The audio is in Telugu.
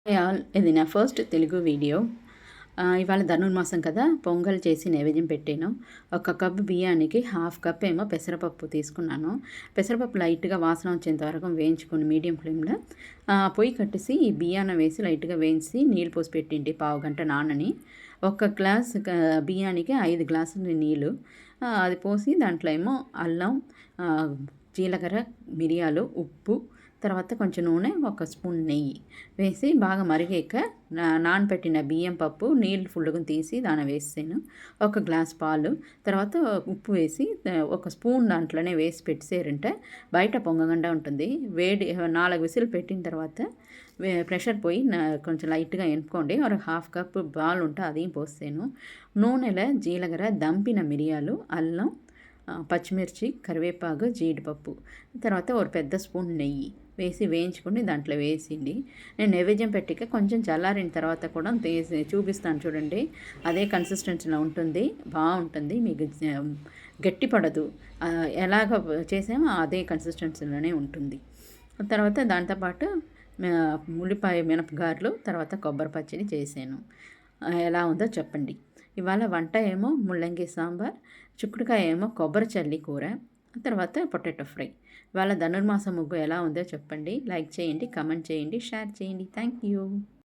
ఆల్ ఇది నా ఫస్ట్ తెలుగు వీడియో. ఇవాళ ధనుర్మాసం కదా! పొంగల్ చేసి నైవేద్యం పెట్టాను. ఒక కప్పు బియ్యానికి హాఫ్ కప్ ఏమో పెసరపప్పు తీసుకున్నాను. పెసరపప్పు లైట్‌గా వాసన వచ్చేంత వరకు వేయించుకొని మీడియం ఫ్లేమ్‌లో పొయ్యి కట్టేసి ఈ బియ్యాన్ని వేసి లైట్‌గా వేయించి నీళ్ళు పోసి పెట్టింటి పావుగంట నానని. ఒక గ్లాస్ బియ్యానికి 5 గ్లాసులు నీళ్ళు. అది పోసి దాంట్లో ఏమో అల్లం, జీలకర్ర, మిరియాలు, ఉప్పు, తర్వాత కొంచెం నూనె, ఒక స్పూన్ నెయ్యి వేసి బాగా మరిగాక నానబెట్టిన బియ్యం పప్పు నీళ్ళు ఫుల్లుగా తీసి దాన వేసాను. ఒక గ్లాస్ పాలు, తర్వాత ఉప్పు వేసి ఒక స్పూన్ దాంట్లోనే వేసి పెట్టేసారంటే బయట పొంగకుండా ఉంటుంది. వేడి 4 విసిల్ పెట్టిన తర్వాత ప్రెషర్ పోయి కొంచెం లైట్గా ఎనుకోండి. ఒక హాఫ్ కప్ పాలు ఉంటే అది పోసాను. నూనెలో జీలకర్ర, దంపిన మిరియాలు, అల్లం, పచ్చిమిర్చి, కరివేపాకు, జీడిపప్పు, తర్వాత ఒక పెద్ద స్పూన్ నెయ్యి వేసి వేయించుకొని దాంట్లో వేసిండి. నేను నైవేద్యం పెట్టిక కొంచెం చల్లారిన తర్వాత కూడా తీసి చూపిస్తాను చూడండి. అదే కన్సిస్టెన్సీలో ఉంటుంది, బాగుంటుంది, మీకు గట్టి పడదు. ఎలాగ చేసామో అదే కన్సిస్టెన్సీలోనే ఉంటుంది. తర్వాత దాంతోపాటు ఉల్లిపాయ మినపగారెలు, తర్వాత కొబ్బరి పచ్చడి చేశాను. ఎలా ఉందో చెప్పండి. ఇవాళ వంట ఏమో ముల్లంగి సాంబార్, చిక్కుడుకాయ ఏమో కొబ్బరి చల్లి కూర, తర్వాత పొటాటో ఫ్రై. ఇవాళ ధనుర్మాసం ముగ్గు ఎలా ఉందో చెప్పండి. లైక్ చేయండి, కామెంట్ చేయండి, షేర్ చేయండి. Thank you.